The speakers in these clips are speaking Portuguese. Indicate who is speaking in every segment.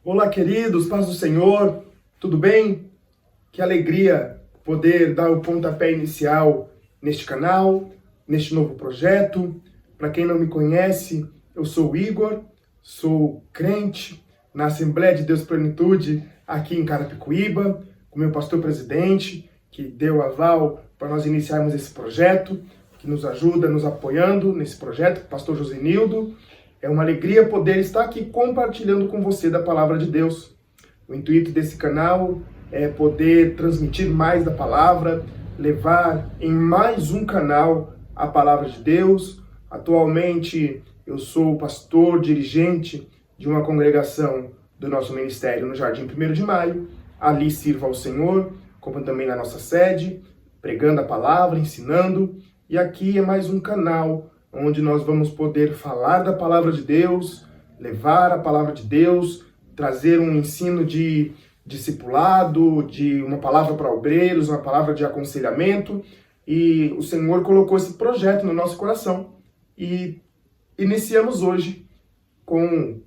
Speaker 1: Olá, queridos, paz do Senhor, tudo bem? Que alegria poder dar o pontapé inicial neste canal, neste novo projeto. Para quem não me conhece, eu sou o Igor, sou crente na Assembleia de Deus Plenitude aqui em Carapicuíba, com meu pastor presidente, que deu aval para nós iniciarmos esse projeto, que nos ajuda, nos apoiando nesse projeto, o pastor Josenildo. É uma alegria poder estar aqui compartilhando com você da Palavra de Deus. O intuito desse canal é poder transmitir mais da Palavra, levar em mais um canal a Palavra de Deus. Atualmente eu sou pastor dirigente de uma congregação do nosso ministério no Jardim 1º de Maio. Ali sirvo ao Senhor, como também na nossa sede, pregando a Palavra, ensinando. E aqui é mais um canal onde nós vamos poder falar da Palavra de Deus, levar a Palavra de Deus, trazer um ensino de discipulado, de uma palavra para obreiros, uma palavra de aconselhamento. E o Senhor colocou esse projeto no nosso coração. E iniciamos hoje com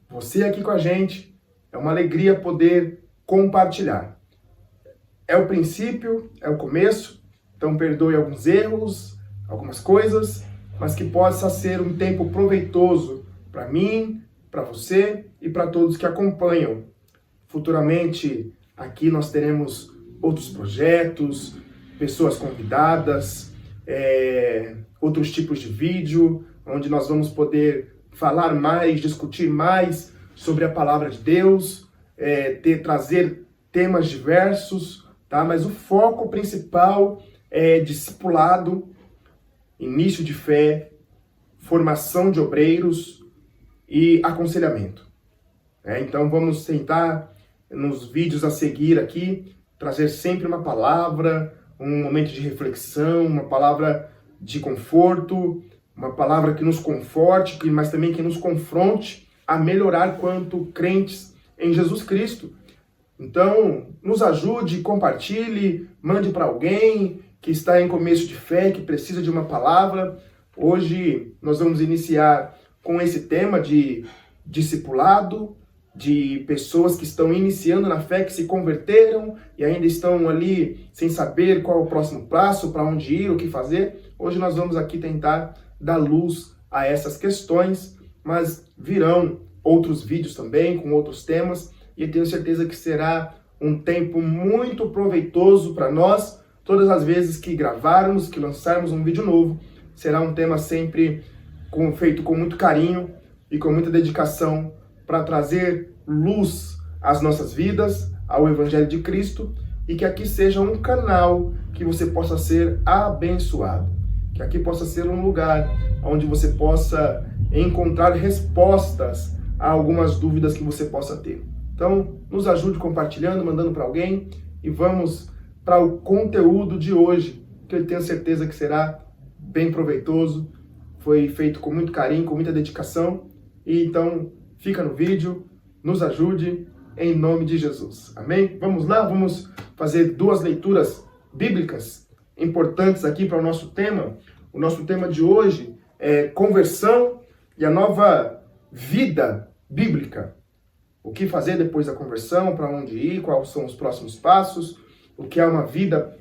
Speaker 1: você aqui com a gente. É uma alegria poder compartilhar. É o princípio, é o começo, então perdoe alguns erros, algumas coisas, mas que possa ser um tempo proveitoso para mim, para você e para todos que acompanham. Futuramente, aqui nós teremos outros projetos, pessoas convidadas, outros tipos de vídeo, onde nós vamos poder falar mais, discutir mais sobre a Palavra de Deus, trazer temas diversos, tá? Mas o foco principal é discipulado, início de fé, formação de obreiros e aconselhamento. Então vamos tentar, nos vídeos a seguir aqui, trazer sempre uma palavra, um momento de reflexão, uma palavra de conforto, uma palavra que nos conforte, mas também que nos confronte a melhorar quanto crentes em Jesus Cristo. Então, nos ajude, compartilhe, mande para alguém que está em começo de fé, que precisa de uma palavra. Hoje nós vamos iniciar com esse tema de discipulado, de pessoas que estão iniciando na fé, que se converteram e ainda estão ali sem saber qual é o próximo passo, para onde ir, o que fazer. Hoje nós vamos aqui tentar dar luz a essas questões, mas virão outros vídeos também com outros temas e eu tenho certeza que será um tempo muito proveitoso para nós. Todas as vezes que gravarmos, que lançarmos um vídeo novo, será um tema sempre feito com muito carinho e com muita dedicação para trazer luz às nossas vidas, ao Evangelho de Cristo, e que aqui seja um canal que você possa ser abençoado, que aqui possa ser um lugar onde você possa encontrar respostas a algumas dúvidas que você possa ter. Então, nos ajude compartilhando, mandando para alguém e vamos para o conteúdo de hoje, que eu tenho certeza que será bem proveitoso, foi feito com muito carinho, com muita dedicação, e então fica no vídeo, nos ajude, em nome de Jesus. Amém? Vamos lá, vamos fazer duas leituras bíblicas importantes aqui para o nosso tema. O nosso tema de hoje é conversão e a nova vida bíblica. O que fazer depois da conversão, para onde ir, quais são os próximos passos, o que é uma vida,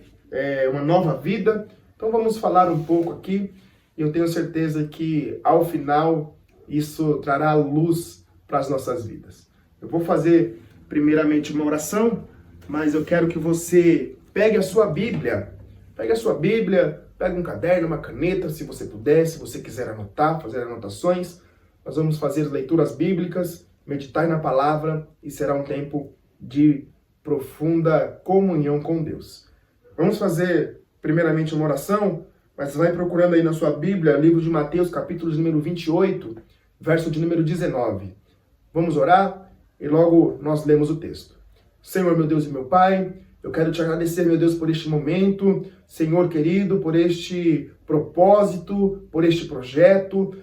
Speaker 1: uma nova vida. Então vamos falar um pouco aqui e eu tenho certeza que ao final isso trará luz para as nossas vidas. Eu vou fazer primeiramente uma oração, mas eu quero que você pegue a sua Bíblia, pegue um caderno, uma caneta, se você puder, se você quiser anotar, fazer anotações. Nós vamos fazer leituras bíblicas, meditar na palavra e será um tempo de profunda comunhão com Deus. Vamos fazer primeiramente uma oração, mas vai procurando aí na sua Bíblia, livro de Mateus, capítulo de número 28, verso de número 19. Vamos orar e logo nós lemos o texto. Senhor, meu Deus e meu Pai, eu quero te agradecer, meu Deus, por este momento, Senhor querido, por este propósito, por este projeto,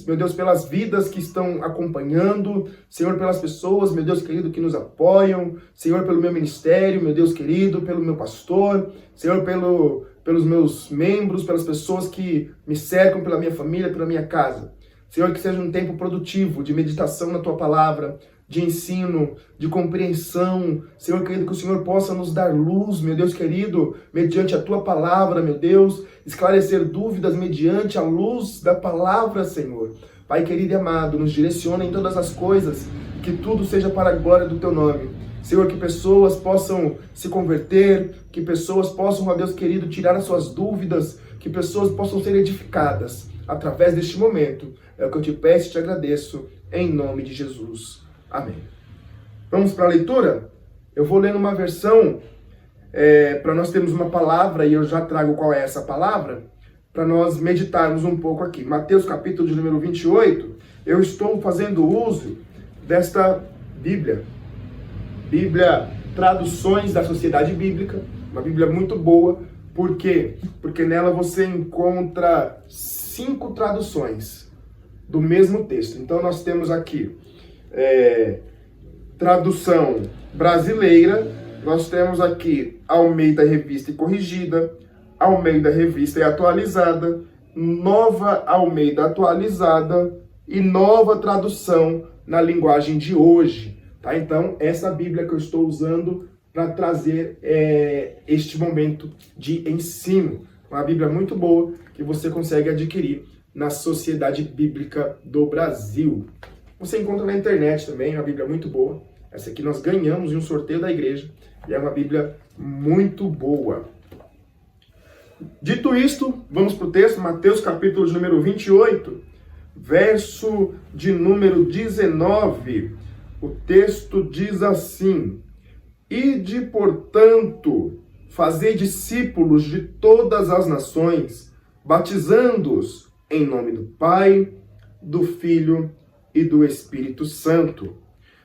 Speaker 1: meu Deus, pelas vidas que estão acompanhando, Senhor, pelas pessoas, meu Deus querido, que nos apoiam, Senhor, pelo meu ministério, meu Deus querido, pelo meu pastor, Senhor, pelos meus membros, pelas pessoas que me cercam, pela minha família, pela minha casa. Senhor, que seja um tempo produtivo de meditação na Tua Palavra, de ensino, de compreensão. Senhor querido, que o Senhor possa nos dar luz, meu Deus querido, mediante a Tua palavra, meu Deus, esclarecer dúvidas mediante a luz da palavra, Senhor. Pai querido e amado, nos direciona em todas as coisas, que tudo seja para a glória do Teu nome. Senhor, que pessoas possam se converter, que pessoas possam, ó Deus querido, tirar as suas dúvidas, que pessoas possam ser edificadas através deste momento. É o que eu te peço e te agradeço, em nome de Jesus. Amém. Vamos para a leitura? Eu vou ler numa versão, para nós termos uma palavra, e eu já trago qual é essa palavra, para nós meditarmos um pouco aqui. Mateus capítulo de número 28, eu estou fazendo uso desta Bíblia Traduções da Sociedade Bíblica, uma Bíblia muito boa. Por quê? Porque nela você encontra 5 traduções do mesmo texto. Então nós temos aqui tradução brasileira, nós temos aqui Almeida Revista e Corrigida, Almeida Revista e Atualizada, Nova Almeida Atualizada e Nova Tradução na Linguagem de Hoje. Tá? Então, essa Bíblia que eu estou usando para trazer este momento de ensino. Uma Bíblia muito boa que você consegue adquirir na Sociedade Bíblica do Brasil. Você encontra na internet também, uma Bíblia muito boa. Essa aqui nós ganhamos em um sorteio da igreja e é uma Bíblia muito boa. Dito isto, vamos para o texto, Mateus capítulo de número 28, verso de número 19. O texto diz assim: Ide, portanto, fazei discípulos de todas as nações, batizando-os em nome do Pai, do Filho e do Espírito Santo.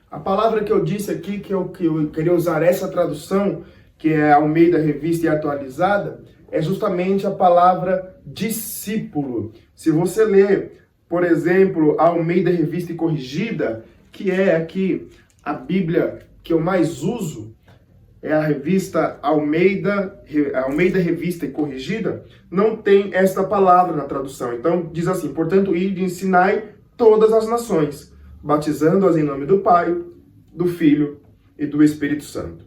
Speaker 1: A palavra que eu disse aqui, que eu queria usar essa tradução, que é a Almeida Revista e Atualizada, é justamente a palavra discípulo. Se você ler, por exemplo, a Almeida Revista e Corrigida, que é aqui a Bíblia que eu mais uso, é a revista Almeida Revista e Corrigida, não tem esta palavra na tradução. Então diz assim: portanto, ide e ensinai todas as nações, batizando-as em nome do Pai, do Filho e do Espírito Santo.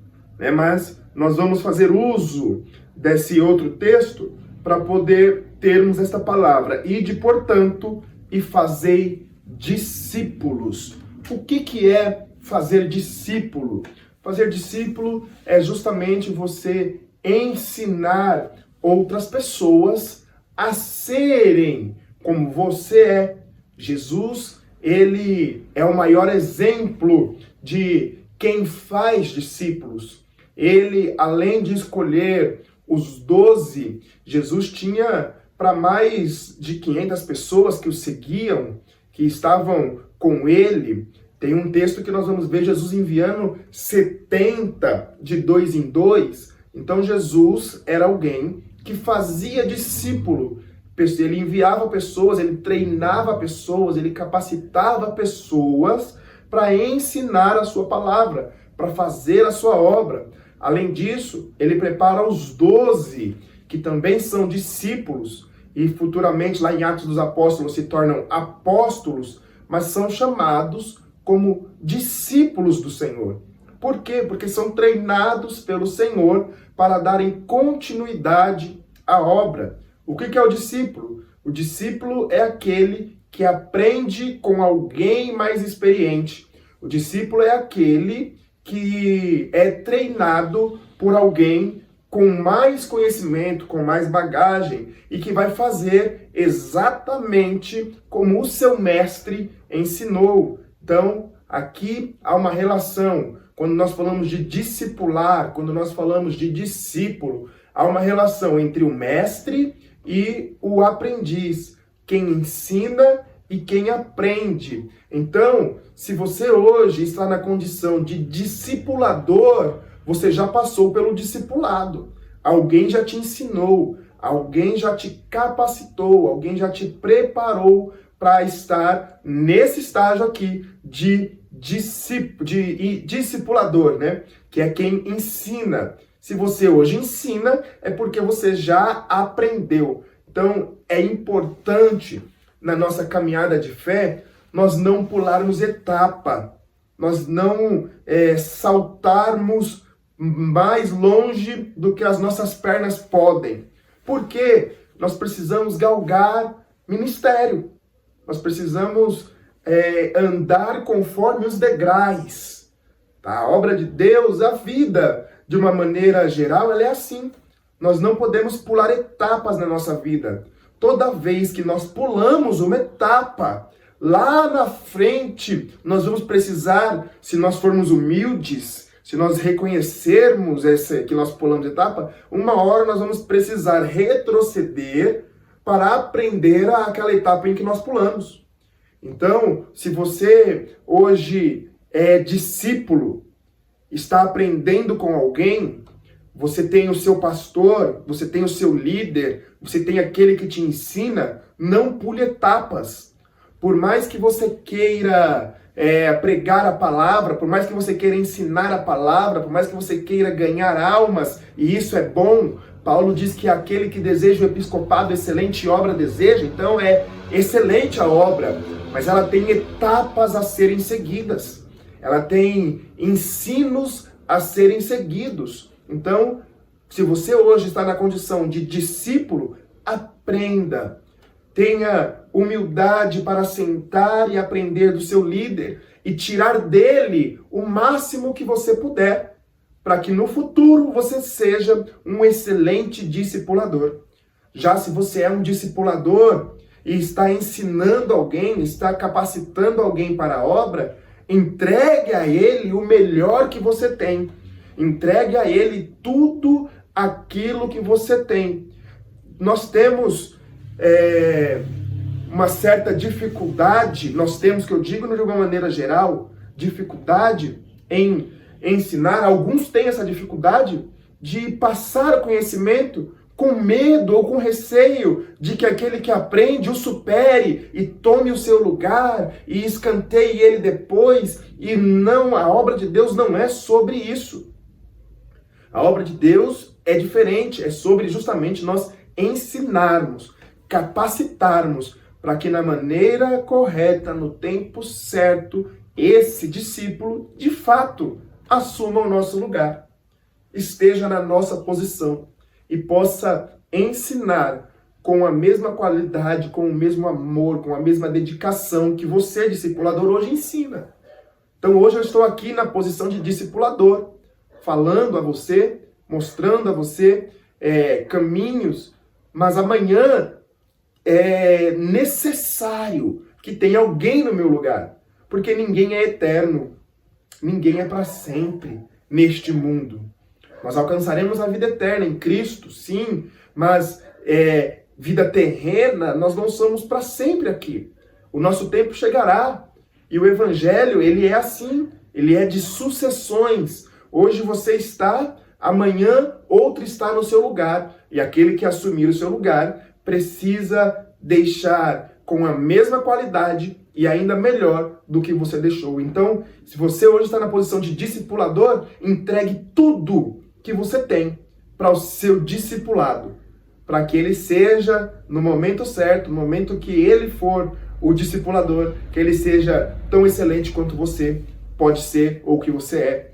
Speaker 1: Mas nós vamos fazer uso desse outro texto para poder termos esta palavra: ide, portanto, e fazei discípulos. O que é fazer discípulo? Fazer discípulo é justamente você ensinar outras pessoas a serem como você é. Jesus, ele é o maior exemplo de quem faz discípulos. Ele, além de escolher os 12, Jesus tinha para mais de 500 pessoas que o seguiam, que estavam com ele. Tem um texto que nós vamos ver Jesus enviando 70 de 2 em 2. Então Jesus era alguém que fazia discípulo. Ele enviava pessoas, ele treinava pessoas, ele capacitava pessoas para ensinar a sua palavra, para fazer a sua obra. Além disso, ele prepara os 12, que também são discípulos, e futuramente lá em Atos dos Apóstolos se tornam apóstolos, mas são chamados como discípulos do Senhor. Por quê? Porque são treinados pelo Senhor para darem continuidade à obra. O que é o discípulo? O discípulo é aquele que aprende com alguém mais experiente. O discípulo é aquele que é treinado por alguém com mais conhecimento, com mais bagagem, e que vai fazer exatamente como o seu mestre ensinou. Então, aqui há uma relação. Quando nós falamos de discipular, quando nós falamos de discípulo, há uma relação entre o mestre e o aprendiz, quem ensina e quem aprende. Então, se você hoje está na condição de discipulador, você já passou pelo discipulado. Alguém já te ensinou, alguém já te capacitou, alguém já te preparou para estar nesse estágio aqui de discipulador, né? Que é quem ensina. Se você hoje ensina, é porque você já aprendeu. Então, é importante, na nossa caminhada de fé, nós não pularmos etapa. nós não saltarmos mais longe do que as nossas pernas podem. Porque nós precisamos galgar ministério. Nós precisamos andar conforme os degraus. Tá? A obra de Deus, a vida, de uma maneira geral, ela é assim. Nós não podemos pular etapas na nossa vida. Toda vez que nós pulamos uma etapa, lá na frente, nós vamos precisar, se nós formos humildes, se nós reconhecermos que nós pulamos etapa, uma hora nós vamos precisar retroceder para aprender aquela etapa em que nós pulamos. Então, se você hoje é discípulo, está aprendendo com alguém, você tem o seu pastor, você tem o seu líder, você tem aquele que te ensina, não pule etapas. Por mais que você queira pregar a palavra, por mais que você queira ensinar a palavra, por mais que você queira ganhar almas, e isso é bom, Paulo diz que aquele que deseja o episcopado, excelente obra deseja, então é excelente a obra, mas ela tem etapas a serem seguidas, ela tem ensinos a serem seguidos. Então, se você hoje está na condição de discípulo, aprenda. Tenha humildade para sentar e aprender do seu líder e tirar dele o máximo que você puder, para que no futuro você seja um excelente discipulador. Já se você é um discipulador e está ensinando alguém, está capacitando alguém para a obra, entregue a ele o melhor que você tem. Entregue a ele tudo aquilo que você tem. Nós temos uma certa dificuldade, que eu digo de uma maneira geral, dificuldade em ensinar. Alguns têm essa dificuldade de passar o conhecimento com medo ou com receio de que aquele que aprende o supere e tome o seu lugar e escanteie ele depois. E não, a obra de Deus não é sobre isso. A obra de Deus é diferente, é sobre justamente nós ensinarmos, capacitarmos, para que na maneira correta, no tempo certo, esse discípulo, de fato, assuma o nosso lugar, esteja na nossa posição e possa ensinar com a mesma qualidade, com o mesmo amor, com a mesma dedicação que você, discipulador, hoje ensina. Então hoje eu estou aqui na posição de discipulador, falando a você, mostrando a você caminhos, mas amanhã é necessário que tenha alguém no meu lugar, porque ninguém é eterno, ninguém é para sempre neste mundo. Nós alcançaremos a vida eterna em Cristo, sim, mas vida terrena, nós não somos para sempre aqui. O nosso tempo chegará, e o Evangelho, ele é assim, ele é de sucessões. Hoje você está, amanhã outro está no seu lugar. E aquele que assumir o seu lugar precisa deixar com a mesma qualidade e ainda melhor do que você deixou. Então, se você hoje está na posição de discipulador, entregue tudo que você tem para o seu discipulado, para que ele seja, no momento certo, no momento que ele for o discipulador, que ele seja tão excelente quanto você pode ser ou que você é.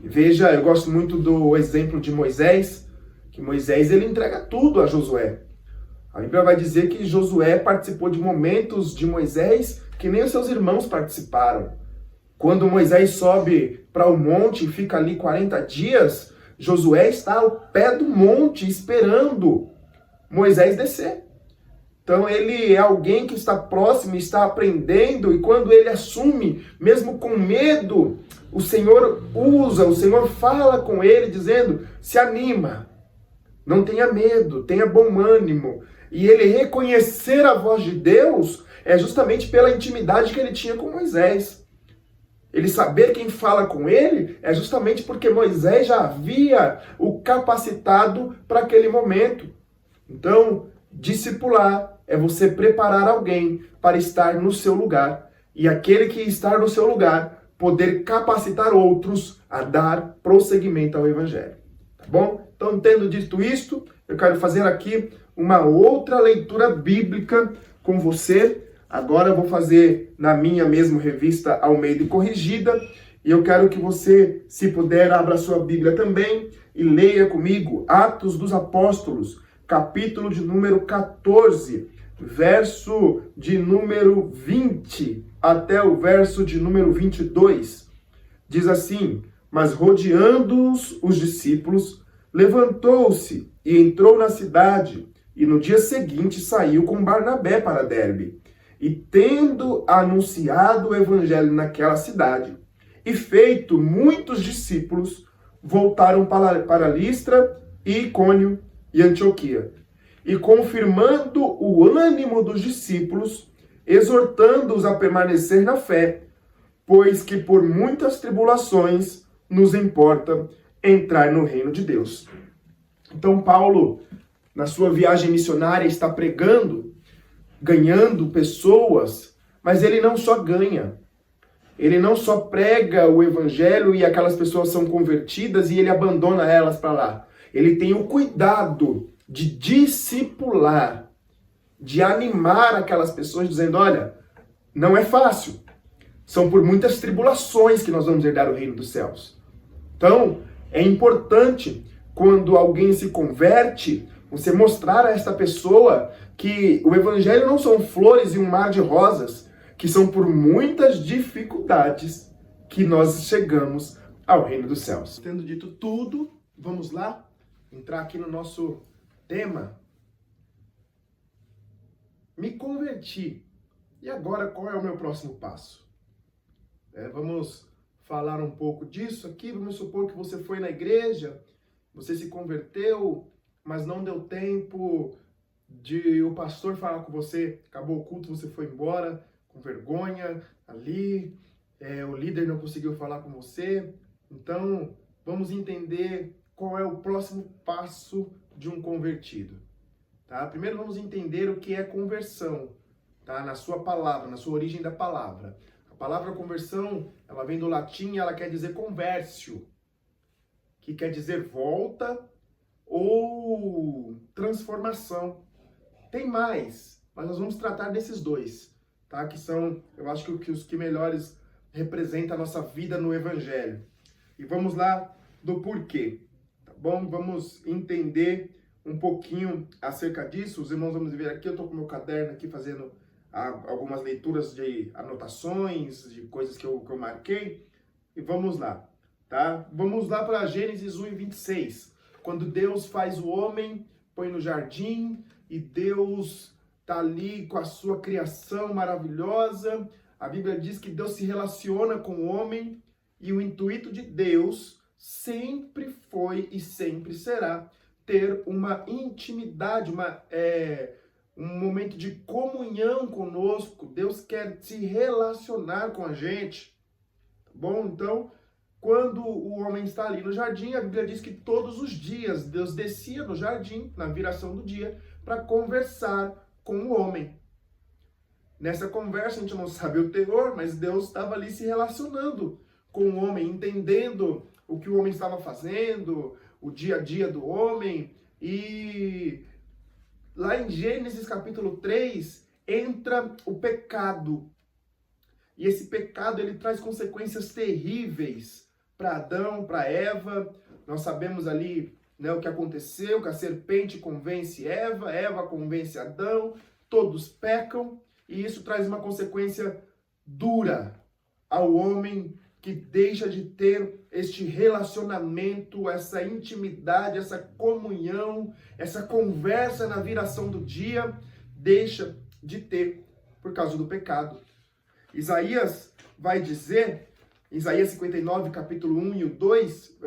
Speaker 1: Veja, eu gosto muito do exemplo de Moisés, que Moisés ele entrega tudo a Josué. A Bíblia vai dizer que Josué participou de momentos de Moisés que nem os seus irmãos participaram. Quando Moisés sobe para o monte e fica ali 40 dias, Josué está ao pé do monte esperando Moisés descer. Então ele é alguém que está próximo, está aprendendo, e quando ele assume, mesmo com medo, o Senhor usa, o Senhor fala com ele dizendo, se anima, não tenha medo, tenha bom ânimo. E ele reconhecer a voz de Deus é justamente pela intimidade que ele tinha com Moisés. Ele saber quem fala com ele é justamente porque Moisés já havia o capacitado para aquele momento. Então, discipular é você preparar alguém para estar no seu lugar. E aquele que está no seu lugar, poder capacitar outros a dar prosseguimento ao Evangelho. Tá bom? Então, tendo dito isto, eu quero fazer aqui uma outra leitura bíblica com você. Agora eu vou fazer na minha mesma revista Almeida e Corrigida, e eu quero que você, se puder, abra sua Bíblia também e leia comigo Atos dos Apóstolos, capítulo de número 14, verso de número 20 até o verso de número 22. Diz assim: mas rodeando-os os discípulos, levantou-se e entrou na cidade, e no dia seguinte saiu com Barnabé para Derbe. E tendo anunciado o evangelho naquela cidade, e feito muitos discípulos, voltaram para Listra e Icônio e Antioquia. E confirmando o ânimo dos discípulos, exortando-os a permanecer na fé, pois que por muitas tribulações nos importa entrar no reino de Deus. Então Paulo, na sua viagem missionária, está pregando, ganhando pessoas, mas ele não só ganha. Ele não só prega o evangelho e aquelas pessoas são convertidas e ele abandona elas para lá. Ele tem o cuidado de discipular, de animar aquelas pessoas, dizendo: olha, não é fácil. São por muitas tribulações que nós vamos herdar o reino dos céus. Então, é importante, quando alguém se converte, você mostrar a esta pessoa que o evangelho não são flores e um mar de rosas, que são por muitas dificuldades que nós chegamos ao reino dos céus. Tendo dito tudo, vamos lá entrar aqui no nosso tema. Me converti. E agora, qual é o meu próximo passo? Vamos falar um pouco disso aqui. Vamos supor que você foi na igreja, você se converteu, mas não deu tempo de o pastor falar com você, acabou o culto, você foi embora com vergonha ali, o líder não conseguiu falar com você. Então, vamos entender qual é o próximo passo de um convertido. Tá? Primeiro vamos entender o que é conversão, tá? Na sua palavra, na sua origem da palavra. A palavra conversão, ela vem do latim e ela quer dizer conversio, que quer dizer volta ou transformação. Tem mais, mas nós vamos tratar desses dois, tá? Que são, eu acho que os que melhores representam a nossa vida no Evangelho. E vamos lá do porquê, tá bom? Vamos entender um pouquinho acerca disso. Os irmãos vamos ver aqui, eu estou com meu caderno aqui fazendo algumas leituras de anotações, de coisas que eu marquei. E vamos lá, tá? Vamos lá para Gênesis 1:26. Quando Deus faz o homem, põe no jardim, e Deus está ali com a sua criação maravilhosa. A Bíblia diz que Deus se relaciona com o homem, e o intuito de Deus sempre foi e sempre será ter uma intimidade, um momento de comunhão conosco. Deus quer se relacionar com a gente, tá bom? Então, quando o homem está ali no jardim, a Bíblia diz que todos os dias Deus descia no jardim, na viração do dia, para conversar com o homem. Nessa conversa, a gente não sabe o teor, mas Deus estava ali se relacionando com o homem, entendendo o que o homem estava fazendo, o dia a dia do homem. E lá em Gênesis capítulo 3, entra o pecado. E esse pecado, ele traz consequências terríveis para Adão, para Eva. Nós sabemos ali, né, o que aconteceu, que a serpente convence Eva, Eva convence Adão, todos pecam, e isso traz uma consequência dura ao homem que deixa de ter este relacionamento, essa intimidade, essa comunhão, essa conversa na viração do dia, deixa de ter por causa do pecado. Isaías vai dizer, Isaías 59, capítulo 1 e o 2,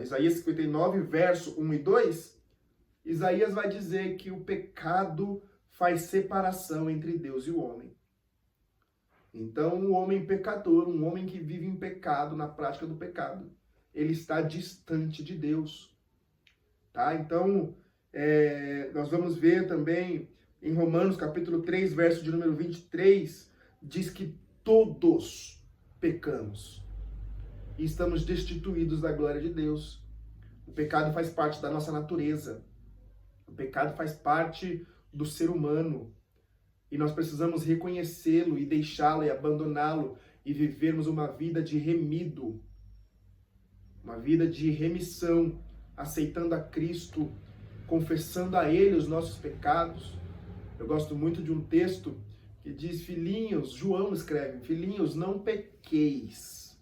Speaker 1: Isaías 59, verso 1 e 2, Isaías vai dizer que o pecado faz separação entre Deus e o homem. Então, um homem pecador, um homem que vive em pecado, na prática do pecado, ele está distante de Deus. Tá? Então, nós vamos ver também em Romanos, capítulo 3, verso de número 23, diz que todos pecamos e estamos destituídos da glória de Deus. O pecado faz parte da nossa natureza. O pecado faz parte do ser humano. E nós precisamos reconhecê-lo e deixá-lo e abandoná-lo e vivermos uma vida de remido, uma vida de remissão, aceitando a Cristo, confessando a Ele os nossos pecados. Eu gosto muito de um texto que diz, filhinhos, João escreve, filhinhos, não pequeis,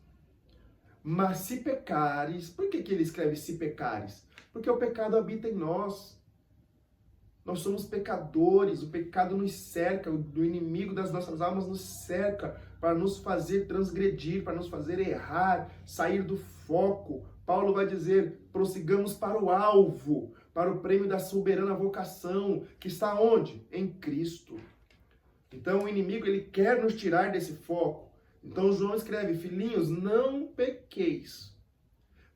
Speaker 1: mas se pecares. Por que ele escreve se pecares? Porque o pecado habita em nós. Nós somos pecadores, o pecado nos cerca, o inimigo das nossas almas nos cerca para nos fazer transgredir, para nos fazer errar, sair do foco. Paulo vai dizer, prossigamos para o alvo, para o prêmio da soberana vocação, que está onde? Em Cristo. Então o inimigo, ele quer nos tirar desse foco. Então João escreve, filhinhos, não pequeis,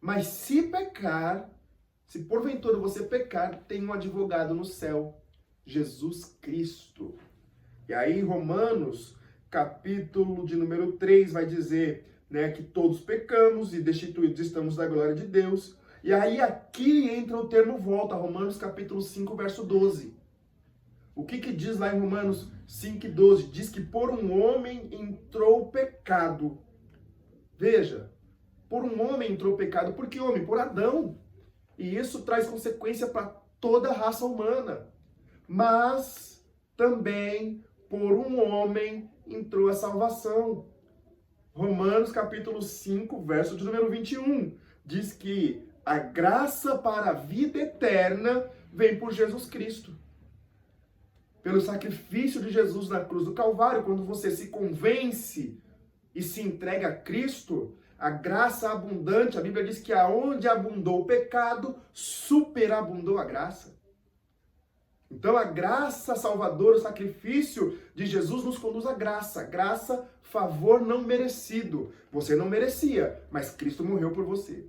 Speaker 1: mas se pecar, se porventura você pecar, tem um advogado no céu, Jesus Cristo. E aí Romanos, capítulo de número 3, vai dizer, né, que todos pecamos e destituídos estamos da glória de Deus. E aí aqui entra o termo volta, Romanos capítulo 5, verso 12. O que diz lá em Romanos 5:12? Diz que por um homem entrou o pecado. Veja, por um homem entrou o pecado. Por que homem? Por Adão. E isso traz consequência para toda a raça humana. Mas também por um homem entrou a salvação. Romanos capítulo 5, verso de número 21. Diz que a graça para a vida eterna vem por Jesus Cristo. Pelo sacrifício de Jesus na cruz do Calvário, quando você se convence e se entrega a Cristo, a graça abundante, a Bíblia diz que aonde abundou o pecado, superabundou a graça. Então a graça salvadora, o sacrifício de Jesus nos conduz à graça. Graça, favor não merecido. Você não merecia, mas Cristo morreu por você.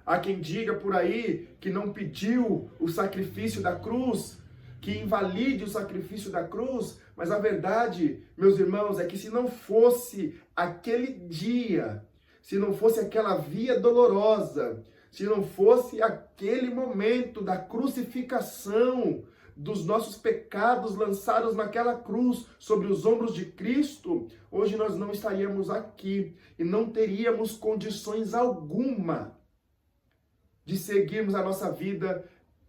Speaker 1: Há quem diga por aí que não pediu o sacrifício da cruz, que invalide o sacrifício da cruz, mas a verdade, meus irmãos, é que se não fosse aquele dia, se não fosse aquela via dolorosa, se não fosse aquele momento da crucificação, dos nossos pecados lançados naquela cruz sobre os ombros de Cristo, hoje nós não estaríamos aqui e não teríamos condições alguma de seguirmos a nossa vida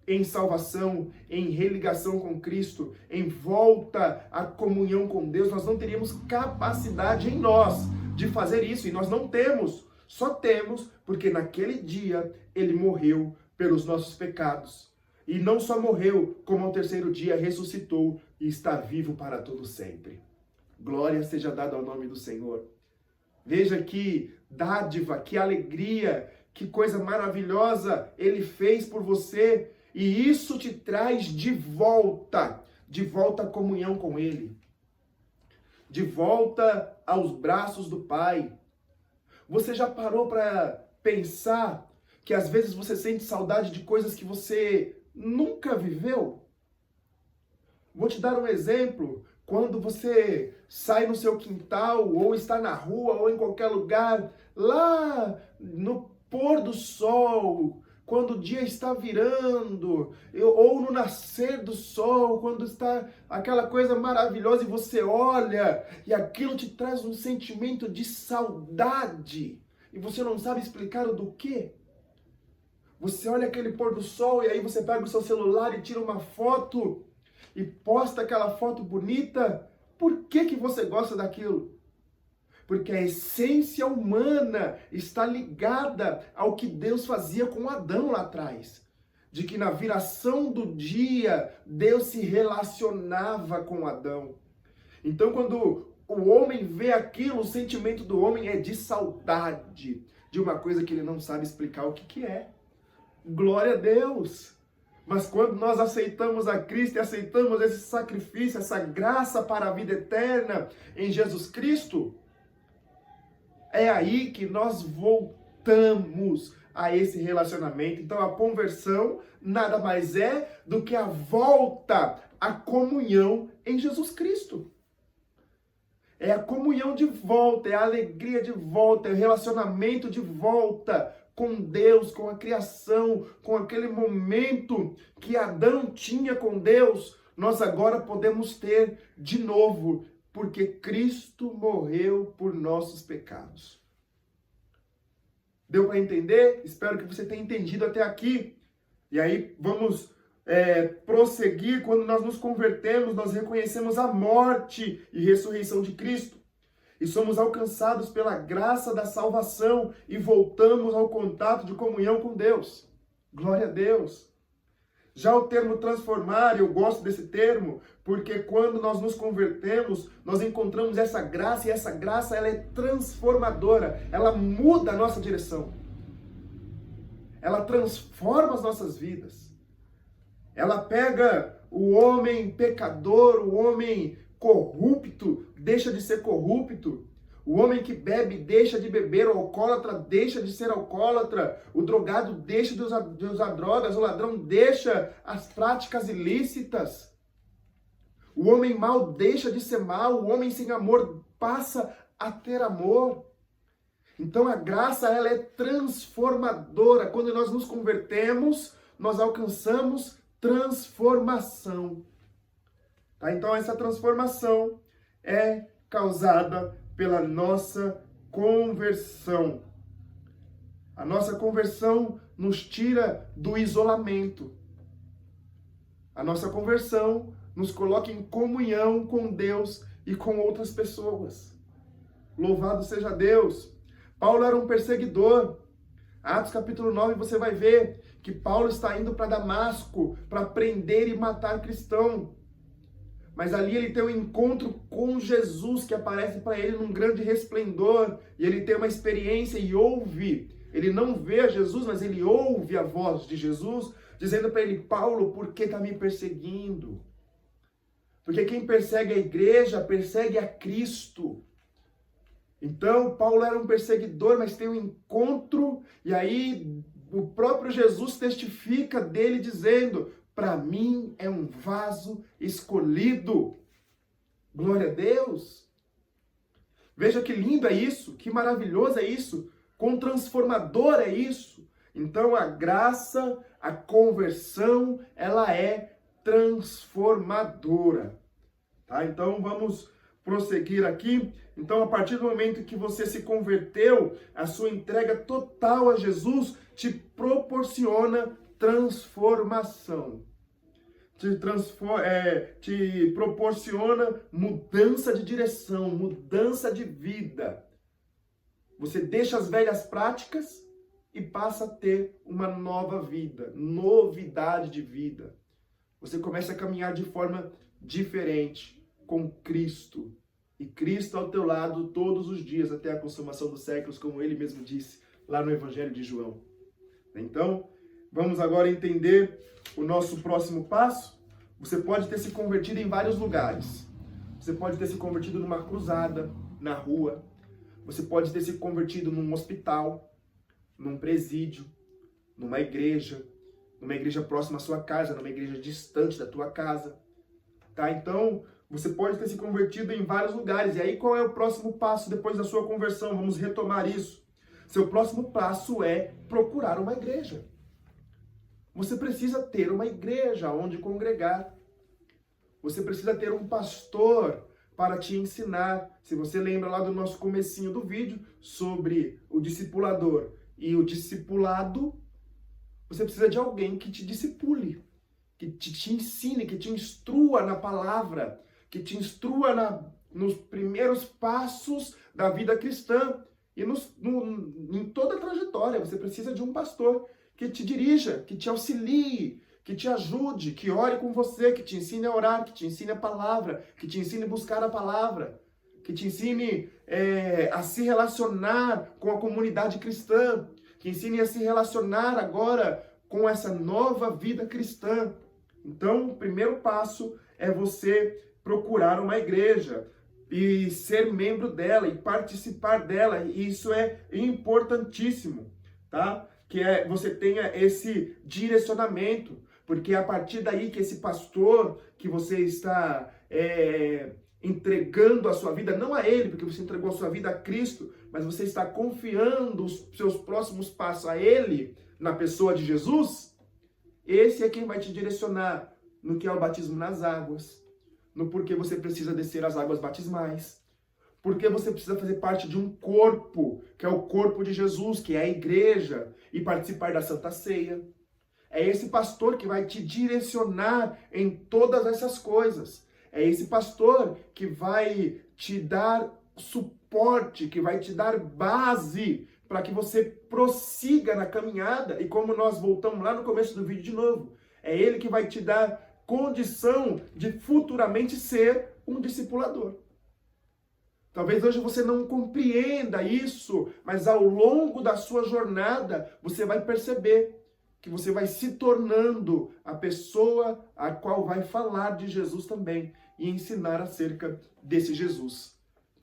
Speaker 1: em salvação, em religação com Cristo, em volta à comunhão com Deus. Nós não teríamos capacidade em nós de fazer isso, e nós não temos. Só temos porque naquele dia Ele morreu pelos nossos pecados. E não só morreu, como ao terceiro dia ressuscitou e está vivo para todo sempre. Glória seja dada ao nome do Senhor. Veja que dádiva, que alegria, que coisa maravilhosa Ele fez por você. E isso te traz de volta à comunhão com Ele. De volta aos braços do Pai. Você já parou para pensar que às vezes você sente saudade de coisas que você nunca viveu? Vou te dar um exemplo. Quando você sai no seu quintal, ou está na rua, ou em qualquer lugar, lá no pôr do sol, quando o dia está virando, ou no nascer do sol, quando está aquela coisa maravilhosa e você olha, e aquilo te traz um sentimento de saudade, e você não sabe explicar o do quê. Você olha aquele pôr do sol e aí você pega o seu celular e tira uma foto e posta aquela foto bonita. Por que você gosta daquilo? Porque a essência humana está ligada ao que Deus fazia com Adão lá atrás. De que na viração do dia, Deus se relacionava com Adão. Então, quando o homem vê aquilo, o sentimento do homem é de saudade de uma coisa que ele não sabe explicar o que é. Glória a Deus! Mas quando nós aceitamos a Cristo e aceitamos esse sacrifício, essa graça para a vida eterna em Jesus Cristo, é aí que nós voltamos a esse relacionamento. Então a conversão nada mais é do que a volta à comunhão em Jesus Cristo. É a comunhão de volta, é a alegria de volta, é o relacionamento de volta com Deus, com a criação, com aquele momento que Adão tinha com Deus, nós agora podemos ter de novo, porque Cristo morreu por nossos pecados. Deu para entender? Espero que você tenha entendido até aqui. E aí vamos prosseguir. Quando nós nos convertemos, nós reconhecemos a morte e ressurreição de Cristo. E somos alcançados pela graça da salvação e voltamos ao contato de comunhão com Deus. Glória a Deus. Já o termo transformar, eu gosto desse termo, porque quando nós nos convertemos, nós encontramos essa graça, e essa graça ela é transformadora, ela muda a nossa direção. Ela transforma as nossas vidas. Ela pega o homem pecador, o homem corrupto, deixa de ser corrupto. O homem que bebe deixa de beber, o alcoólatra deixa de ser alcoólatra, o drogado deixa de usar drogas, o ladrão deixa as práticas ilícitas. O homem mau deixa de ser mau, o homem sem amor passa a ter amor. Então a graça ela é transformadora. Quando nós nos convertemos, nós alcançamos transformação. Tá? Então essa transformação é causada pela nossa conversão. A nossa conversão nos tira do isolamento. A nossa conversão nos coloca em comunhão com Deus e com outras pessoas. Louvado seja Deus! Paulo era um perseguidor. Atos capítulo 9 você vai ver que Paulo está indo para Damasco para prender e matar cristão. Mas ali ele tem um encontro com Jesus que aparece para ele num grande resplendor. E ele tem uma experiência e ouve. Ele não vê a Jesus, mas ele ouve a voz de Jesus dizendo para ele: Paulo, por que está me perseguindo? Porque quem persegue a igreja persegue a Cristo. Então, Paulo era um perseguidor, mas tem um encontro. E aí o próprio Jesus testifica dele dizendo: para mim é um vaso escolhido. Glória a Deus. Veja que lindo é isso, que maravilhoso é isso, quão transformador é isso. Então a graça, a conversão, ela é transformadora. Tá? Então vamos prosseguir aqui. Então, a partir do momento que você se converteu, a sua entrega total a Jesus te proporciona transformação. Te proporciona mudança de direção, mudança de vida. Você deixa as velhas práticas e passa a ter uma nova vida, novidade de vida. Você começa a caminhar de forma diferente com Cristo. E Cristo ao teu lado todos os dias até a consumação dos séculos, como ele mesmo disse lá no Evangelho de João. Então, vamos agora entender o nosso próximo passo. Você pode ter se convertido em vários lugares. Você pode ter se convertido numa cruzada, na rua. Você pode ter se convertido num hospital, num presídio, numa igreja próxima à sua casa, numa igreja distante da tua casa. Tá? Então, você pode ter se convertido em vários lugares. E aí, qual é o próximo passo depois da sua conversão? Vamos retomar isso. Seu próximo passo é procurar uma igreja. Você precisa ter uma igreja onde congregar. Você precisa ter um pastor para te ensinar. Se você lembra lá do nosso comecinho do vídeo sobre o discipulador e o discipulado, você precisa de alguém que te discipule, que te ensine, que te instrua na palavra, que te instrua nos primeiros passos da vida cristã e em toda a trajetória. Você precisa de um pastor que te dirija, que te auxilie, que te ajude, que ore com você, que te ensine a orar, que te ensine a palavra, que te ensine a buscar a palavra, que te ensine a se relacionar com a comunidade cristã, que ensine a se relacionar agora com essa nova vida cristã. Então, o primeiro passo é você procurar uma igreja e ser membro dela e participar dela. E isso é importantíssimo, tá? Que você tenha esse direcionamento, porque é a partir daí que esse pastor que você está entregando a sua vida, não a ele, porque você entregou a sua vida a Cristo, mas você está confiando os seus próximos passos a ele, na pessoa de Jesus, esse é quem vai te direcionar no que é o batismo nas águas, no porquê você precisa descer as águas batismais, porque você precisa fazer parte de um corpo, que é o corpo de Jesus, que é a igreja, e participar da Santa Ceia. É esse pastor que vai te direcionar em todas essas coisas. É esse pastor que vai te dar suporte, que vai te dar base para que você prossiga na caminhada. E como nós voltamos lá no começo do vídeo de novo, é ele que vai te dar condição de futuramente ser um discipulador. Talvez hoje você não compreenda isso, mas ao longo da sua jornada você vai perceber que você vai se tornando a pessoa a qual vai falar de Jesus também e ensinar acerca desse Jesus.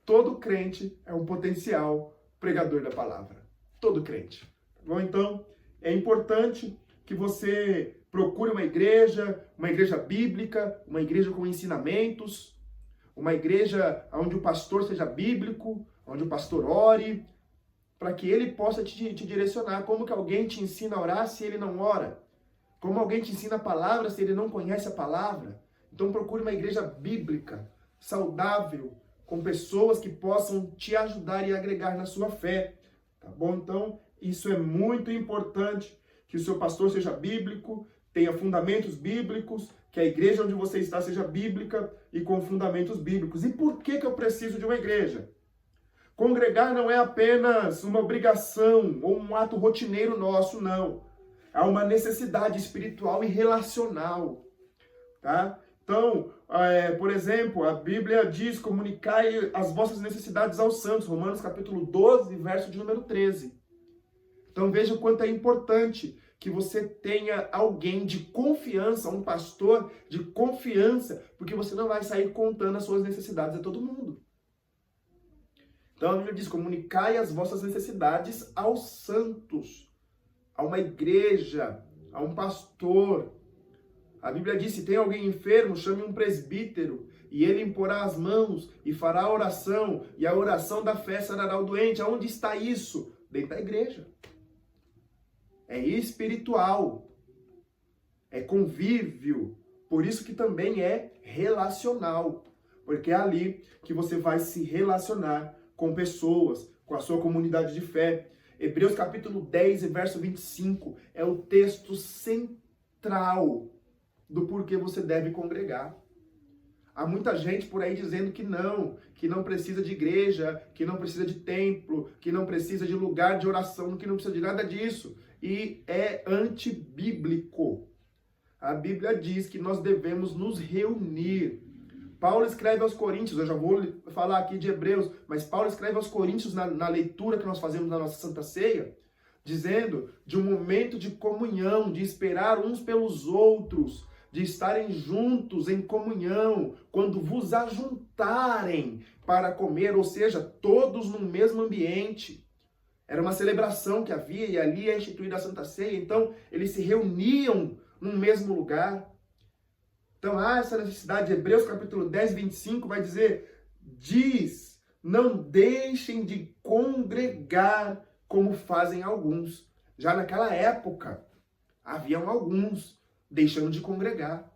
Speaker 1: Todo crente é um potencial pregador da palavra. Todo crente. Bom, então, é importante que você procure uma igreja bíblica, uma igreja com ensinamentos, uma igreja onde o pastor seja bíblico, onde o pastor ore, para que ele possa te direcionar. Como que alguém te ensina a orar se ele não ora? Como alguém te ensina a palavra se ele não conhece a palavra? Então procure uma igreja bíblica, saudável, com pessoas que possam te ajudar e agregar na sua fé. Tá bom? Então, isso é muito importante, que o seu pastor seja bíblico, tenha fundamentos bíblicos, que a igreja onde você está seja bíblica e com fundamentos bíblicos. E por que eu preciso de uma igreja? Congregar não é apenas uma obrigação ou um ato rotineiro nosso, não. É uma necessidade espiritual e relacional, tá? Então, por exemplo, a Bíblia diz: comunicai as vossas necessidades aos santos, Romanos capítulo 12, verso de número 13. Então veja o quanto é importante que você tenha alguém de confiança, um pastor de confiança, porque você não vai sair contando as suas necessidades a todo mundo. Então a Bíblia diz: comunicai as vossas necessidades aos santos, a uma igreja, a um pastor. A Bíblia diz: se tem alguém enfermo, chame um presbítero, e ele imporá as mãos e fará a oração, e a oração da fé sarará o doente. Aonde está isso? Dentro da igreja. É espiritual, é convívio, por isso que também é relacional, porque é ali que você vai se relacionar com pessoas, com a sua comunidade de fé. Hebreus capítulo 10, verso 25, é o texto central do porquê você deve congregar. Há muita gente por aí dizendo que não precisa de igreja, que não precisa de templo, que não precisa de lugar de oração, que não precisa de nada disso. E é antibíblico. A Bíblia diz que nós devemos nos reunir. Paulo escreve aos Coríntios, eu já vou falar aqui de Hebreus, mas Paulo escreve aos Coríntios na leitura que nós fazemos na nossa Santa Ceia, dizendo de um momento de comunhão, de esperar uns pelos outros, de estarem juntos em comunhão, quando vos ajuntarem para comer, ou seja, todos no mesmo ambiente. Era uma celebração que havia e ali é instituída a Santa Ceia, então eles se reuniam num mesmo lugar. Então há essa necessidade. Hebreus capítulo 10, 25 vai diz, não deixem de congregar como fazem alguns. Já naquela época, haviam alguns deixando de congregar.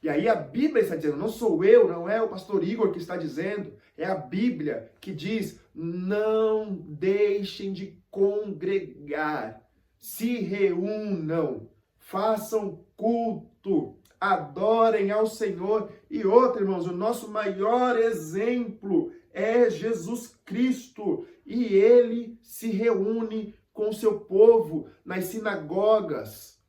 Speaker 1: E aí a Bíblia está dizendo, não sou eu, não é o pastor Igor que está dizendo, é a Bíblia que diz, não deixem de congregar, se reúnam, façam culto, adorem ao Senhor. E outra, irmãos, o nosso maior exemplo é Jesus Cristo, e ele se reúne com o seu povo nas sinagogas.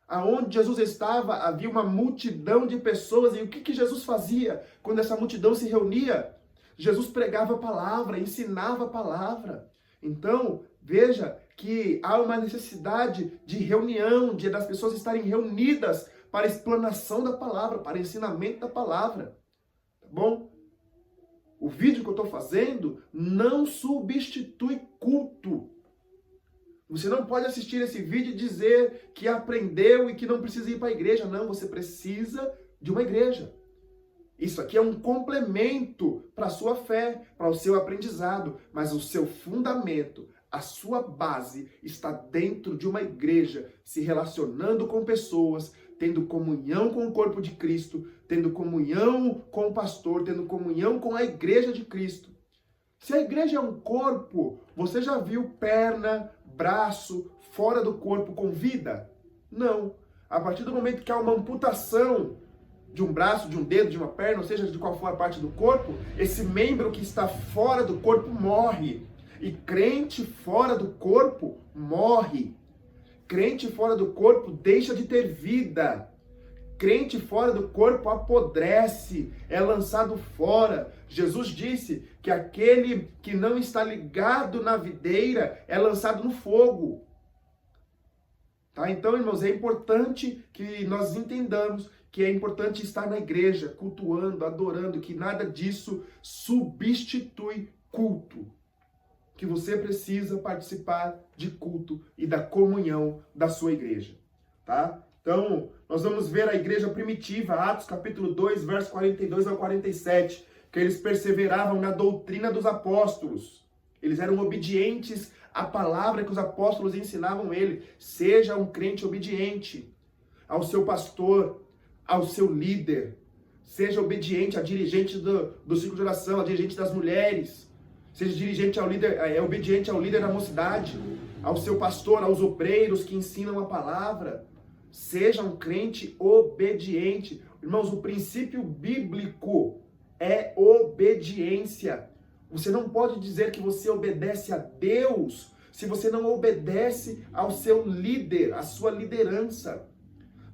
Speaker 1: Aonde Jesus estava, havia uma multidão de pessoas, e o que Jesus fazia quando essa multidão se reunia? Jesus pregava a palavra, ensinava a palavra. Então, veja que há uma necessidade de reunião, das pessoas estarem reunidas para a explanação da palavra, para o ensinamento da palavra. Tá bom? O vídeo que eu estou fazendo não substitui culto. Você não pode assistir esse vídeo e dizer que aprendeu e que não precisa ir para a igreja. Não, você precisa de uma igreja. Isso aqui é um complemento para a sua fé, para o seu aprendizado. Mas o seu fundamento, a sua base está dentro de uma igreja, se relacionando com pessoas, tendo comunhão com o corpo de Cristo, tendo comunhão com o pastor, tendo comunhão com a igreja de Cristo. Se a igreja é um corpo, você já viu perna, braço fora do corpo com vida? Não. A partir do momento que há uma amputação de um braço, de um dedo, de uma perna, ou seja, de qual for a parte do corpo, esse membro que está fora do corpo morre. E crente fora do corpo morre. Crente fora do corpo deixa de ter vida. Crente fora do corpo apodrece, é lançado fora. Jesus disse que aquele que não está ligado na videira é lançado no fogo. Tá? Então, irmãos, é importante que nós entendamos que é importante estar na igreja, cultuando, adorando, que nada disso substitui culto. Que você precisa participar de culto e da comunhão da sua igreja. Tá? Então, nós vamos ver a igreja primitiva, Atos capítulo 2, verso 42 ao 47, que eles perseveravam na doutrina dos apóstolos. Eles eram obedientes à palavra que os apóstolos ensinavam ele. Seja um crente obediente ao seu pastor, ao seu líder. Seja obediente a dirigente do ciclo de oração, a dirigente das mulheres. Seja dirigente ao líder, obediente ao líder da mocidade, ao seu pastor, aos obreiros que ensinam a palavra. Seja um crente obediente. Irmãos, o princípio bíblico é obediência. Você não pode dizer que você obedece a Deus se você não obedece ao seu líder, à sua liderança.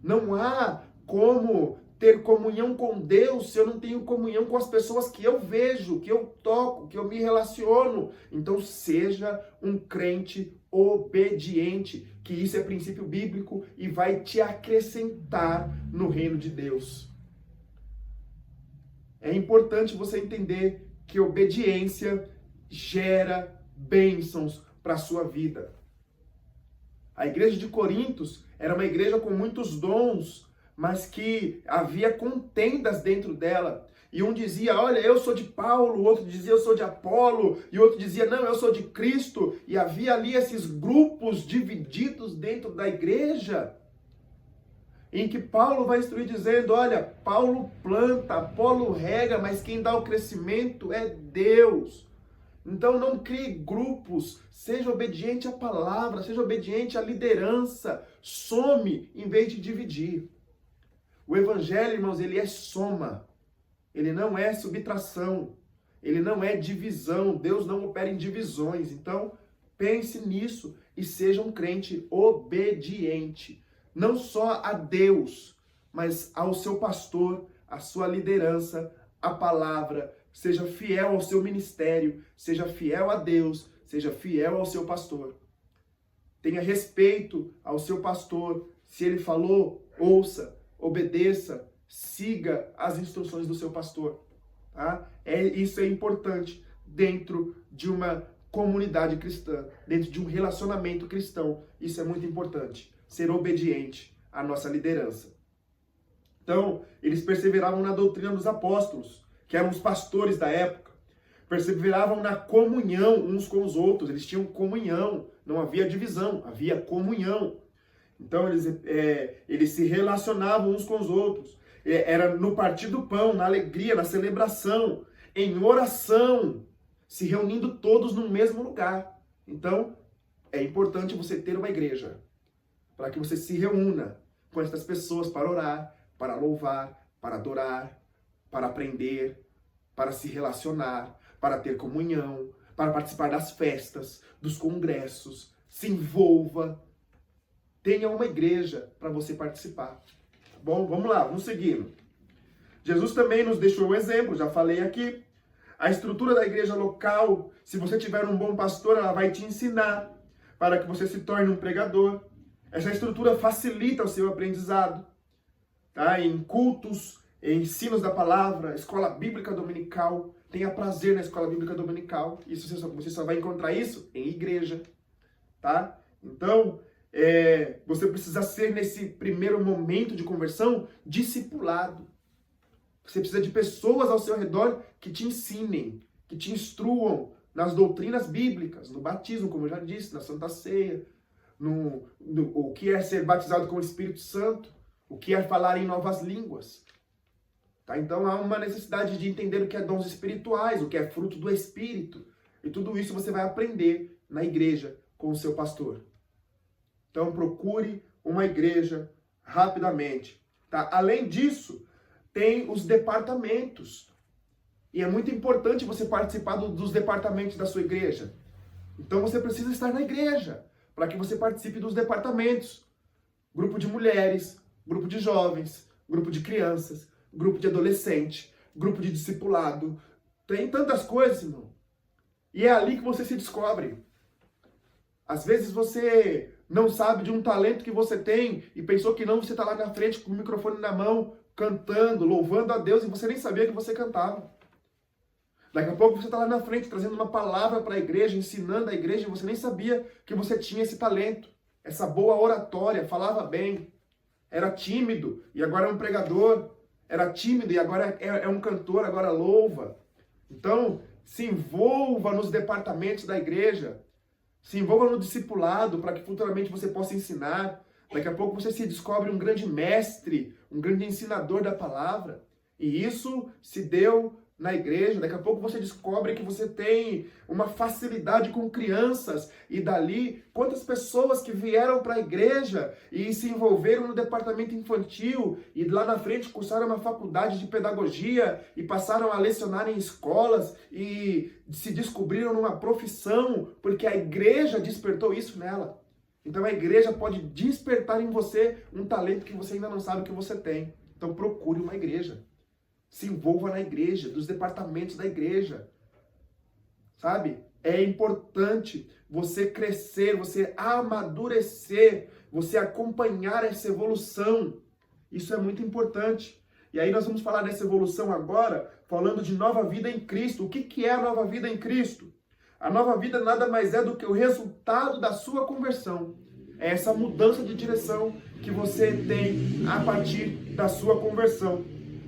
Speaker 1: Não há como ter comunhão com Deus se eu não tenho comunhão com as pessoas que eu vejo, que eu toco, que eu me relaciono. Então seja um crente obediente, que isso é princípio bíblico e vai te acrescentar no reino de Deus. É importante você entender que obediência gera bênçãos para a sua vida. A igreja de Corintos era uma igreja com muitos dons, mas que havia contendas dentro dela. E um dizia, olha, eu sou de Paulo, o outro dizia, eu sou de Apolo, e o outro dizia, não, eu sou de Cristo. E havia ali esses grupos divididos dentro da igreja, em que Paulo vai instruir dizendo, olha, Paulo planta, Apolo rega, mas quem dá o crescimento é Deus. Então não crie grupos, seja obediente à palavra, seja obediente à liderança, some em vez de dividir. O evangelho, irmãos, ele é soma, ele não é subtração, ele não é divisão, Deus não opera em divisões. Então pense nisso e seja um crente obediente. Não só a Deus, mas ao seu pastor, à sua liderança, à palavra. Seja fiel ao seu ministério, seja fiel a Deus, seja fiel ao seu pastor. Tenha respeito ao seu pastor. Se ele falou, ouça, obedeça, siga as instruções do seu pastor. Tá? Isso é importante dentro de uma comunidade cristã, dentro de um relacionamento cristão. Isso é muito importante. Ser obediente à nossa liderança. Então, eles perseveravam na doutrina dos apóstolos, que eram os pastores da época. Perseveravam na comunhão uns com os outros. Eles tinham comunhão. Não havia divisão, havia comunhão. Então, eles se relacionavam uns com os outros. Era no partir do pão, na alegria, na celebração, em oração, se reunindo todos no mesmo lugar. Então, é importante você ter uma igreja, para que você se reúna com essas pessoas para orar, para louvar, para adorar, para aprender, para se relacionar, para ter comunhão, para participar das festas, dos congressos. Se envolva. Tenha uma igreja para você participar. Tá bom? Vamos lá, vamos seguindo. Jesus também nos deixou um exemplo, já falei aqui. A estrutura da igreja local, se você tiver um bom pastor, ela vai te ensinar para que você se torne um pregador. Essa estrutura facilita o seu aprendizado. Tá? Em cultos, em ensinos da palavra, escola bíblica dominical. Tenha prazer na escola bíblica dominical. Isso você só vai encontrar isso em igreja. Tá? Então, você precisa ser, nesse primeiro momento de conversão, discipulado. Você precisa de pessoas ao seu redor que te ensinem, que te instruam nas doutrinas bíblicas, no batismo, como eu já disse, na Santa Ceia, o que é ser batizado com o Espírito Santo, o que é falar em novas línguas. Tá? Então há uma necessidade de entender o que é dons espirituais, o que é fruto do Espírito. E tudo isso você vai aprender na igreja com o seu pastor. Então procure uma igreja rapidamente. Tá? Além disso, tem os departamentos. E é muito importante você participar dos departamentos da sua igreja. Então você precisa estar na igreja para que você participe dos departamentos. Grupo de mulheres, grupo de jovens, grupo de crianças, grupo de adolescente, grupo de discipulado. Tem tantas coisas, irmão. E é ali que você se descobre. Às vezes você não sabe de um talento que você tem e pensou que não, você está lá na frente com o microfone na mão, cantando, louvando a Deus e você nem sabia que você cantava. Daqui a pouco você está lá na frente trazendo uma palavra para a igreja, ensinando a igreja e você nem sabia que você tinha esse talento, essa boa oratória, falava bem, era tímido e agora é um pregador, era tímido e agora é um cantor, agora louva. Então, se envolva nos departamentos da igreja, se envolva no discipulado para que futuramente você possa ensinar. Daqui a pouco você se descobre um grande mestre, um grande ensinador da palavra. E isso se deu na igreja. Daqui a pouco você descobre que você tem uma facilidade com crianças. E dali, quantas pessoas que vieram para a igreja e se envolveram no departamento infantil e lá na frente cursaram uma faculdade de pedagogia e passaram a lecionar em escolas e se descobriram numa profissão porque a igreja despertou isso nela. Então a igreja pode despertar em você um talento que você ainda não sabe que você tem. Então procure uma igreja. Se envolva na igreja, dos departamentos da igreja. Sabe? É importante você crescer, você amadurecer, você acompanhar essa evolução. Isso é muito importante. E aí nós vamos falar dessa evolução agora, falando de nova vida em Cristo. O que é a nova vida em Cristo? A nova vida nada mais é do que o resultado da sua conversão. É essa mudança de direção que você tem a partir da sua conversão.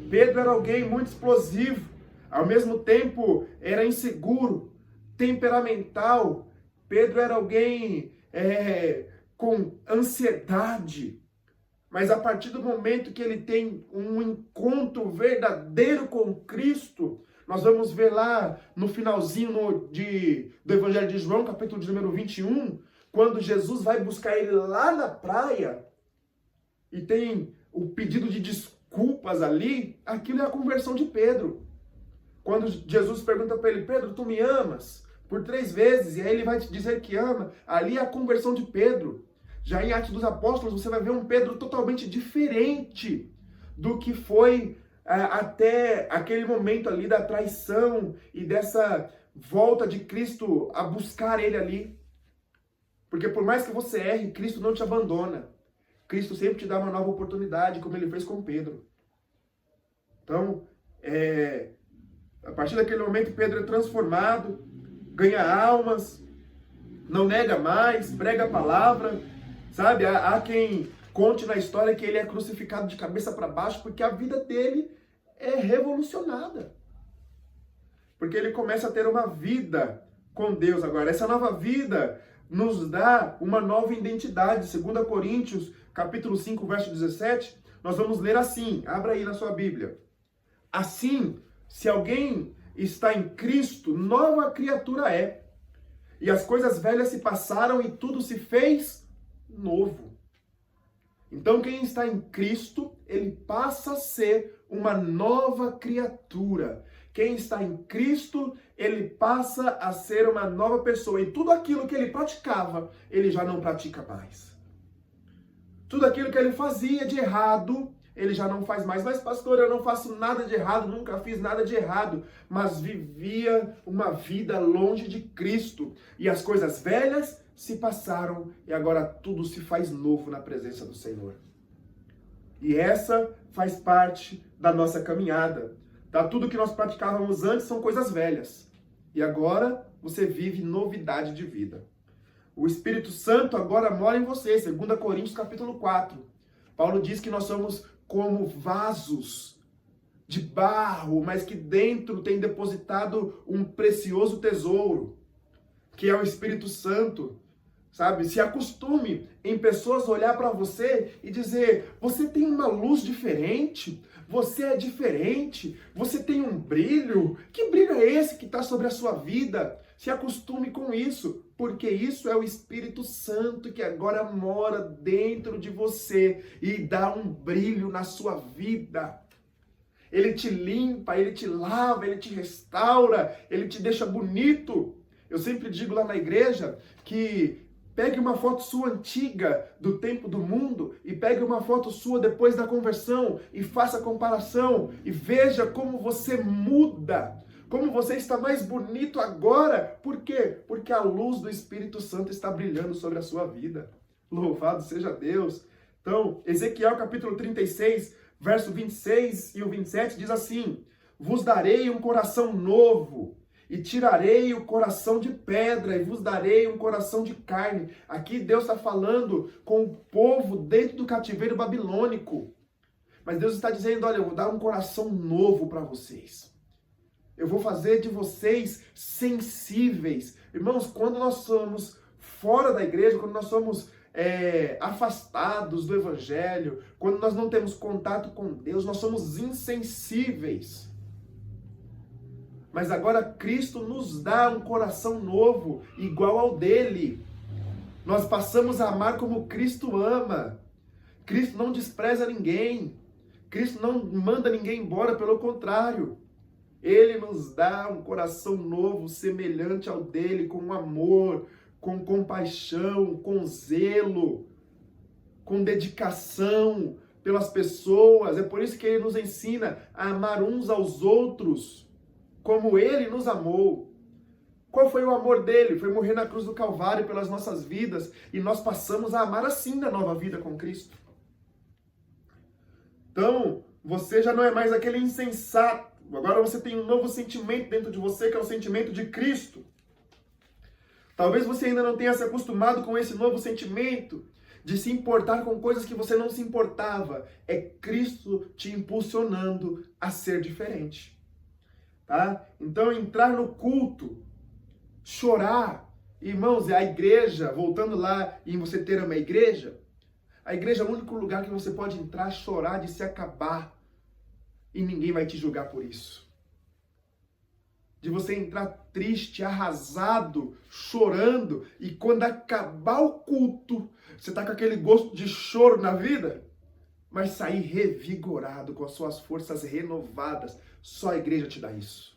Speaker 1: Pedro era alguém muito explosivo, ao mesmo tempo era inseguro, temperamental. Pedro era alguém com ansiedade. Mas a partir do momento que ele tem um encontro verdadeiro com Cristo, nós vamos ver lá no finalzinho do Evangelho de João, capítulo de número 21, quando Jesus vai buscar ele lá na praia, e tem o pedido de desculpas ali, aquilo é a conversão de Pedro. Quando Jesus pergunta para ele, Pedro, tu me amas? Por 3 vezes, e aí ele vai te dizer que ama, ali é a conversão de Pedro. Já em Atos dos Apóstolos, você vai ver um Pedro totalmente diferente do que foi até aquele momento ali da traição e dessa volta de Cristo a buscar ele ali. Porque por mais que você erre, Cristo não te abandona. Cristo sempre te dá uma nova oportunidade, como ele fez com Pedro. Então, a partir daquele momento, Pedro é transformado, ganha almas, não nega mais, prega a palavra, sabe? Há quem conte na história que ele é crucificado de cabeça para baixo, porque a vida dele é revolucionada. Porque ele começa a ter uma vida com Deus agora. Essa nova vida nos dá uma nova identidade. 2 Coríntios, capítulo 5, verso 17, nós vamos ler assim. Abra aí na sua Bíblia. Assim, se alguém está em Cristo, nova criatura é. E as coisas velhas se passaram e tudo se fez novo. Então, quem está em Cristo, ele passa a ser uma nova criatura. Quem está em Cristo, ele passa a ser uma nova pessoa. E tudo aquilo que ele praticava, ele já não pratica mais. Tudo aquilo que ele fazia de errado, ele já não faz mais. Mas, pastor, eu não faço nada de errado, nunca fiz nada de errado. Mas vivia uma vida longe de Cristo. E as coisas velhas se passaram e agora tudo se faz novo na presença do Senhor. E essa faz parte da nossa caminhada. Tá? Tudo que nós praticávamos antes são coisas velhas. E agora você vive novidade de vida. O Espírito Santo agora mora em você. 2 Coríntios capítulo 4. Paulo diz que nós somos como vasos de barro, mas que dentro tem depositado um precioso tesouro, que é o Espírito Santo. sabe? Se acostume em pessoas olhar para você e dizer: você tem uma luz diferente, você é diferente, você tem um brilho. Que brilho é esse que está sobre a sua vida? Se acostume com isso, porque isso é o Espírito Santo que agora mora dentro de você e dá um brilho na sua vida. Ele te limpa, ele te lava, ele te restaura, ele te deixa bonito. Eu sempre digo lá na igreja que pegue uma foto sua antiga do tempo do mundo e pegue uma foto sua depois da conversão e faça a comparação e veja como você muda, como você está mais bonito agora. Por quê? Porque a luz do Espírito Santo está brilhando sobre a sua vida. Louvado seja Deus. Então, Ezequiel capítulo 36, verso 26 e o 27 diz assim: vos darei um coração novo, e tirarei o coração de pedra, e vos darei um coração de carne. Aqui Deus está falando com o povo dentro do cativeiro babilônico. Mas Deus está dizendo: olha, eu vou dar um coração novo para vocês. Eu vou fazer de vocês sensíveis. Irmãos, quando nós somos fora da igreja, quando nós somos afastados do evangelho, quando nós não temos contato com Deus, nós somos insensíveis. Mas agora Cristo nos dá um coração novo, igual ao dele. Nós passamos a amar como Cristo ama. Cristo não despreza ninguém. Cristo não manda ninguém embora, pelo contrário. Ele nos dá um coração novo, semelhante ao dele, com amor, com compaixão, com zelo, com dedicação pelas pessoas. É por isso que ele nos ensina a amar uns aos outros, como ele nos amou. Qual foi o amor dele? Foi morrer na cruz do Calvário pelas nossas vidas, e nós passamos a amar assim na nova vida com Cristo. Então, você já não é mais aquele insensato. Agora você tem um novo sentimento dentro de você, que é o sentimento de Cristo. Talvez você ainda não tenha se acostumado com esse novo sentimento de se importar com coisas que você não se importava. É Cristo te impulsionando a ser diferente. Tá? Então, entrar no culto, chorar. Irmãos, a igreja, voltando lá em você ter uma igreja, a igreja é o único lugar que você pode entrar, chorar, de se acabar. E ninguém vai te julgar por isso. De você entrar triste, arrasado, chorando, e quando acabar o culto, você tá com aquele gosto de choro na vida, mas sair revigorado, com as suas forças renovadas. Só a igreja te dá isso.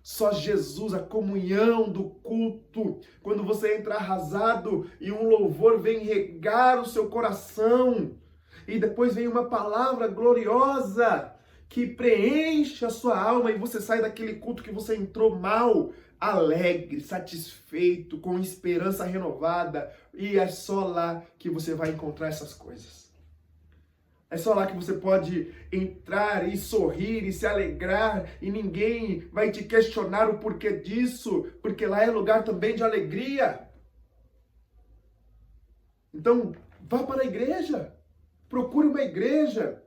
Speaker 1: Só Jesus, a comunhão do culto. Quando você entra arrasado e um louvor vem regar o seu coração, e depois vem uma palavra gloriosa que preenche a sua alma, e você sai daquele culto que você entrou mal, alegre, satisfeito, com esperança renovada. E é só lá que você vai encontrar essas coisas. É só lá que você pode entrar e sorrir e se alegrar, e ninguém vai te questionar o porquê disso, porque lá é lugar também de alegria. Então, vá para a igreja, procure uma igreja,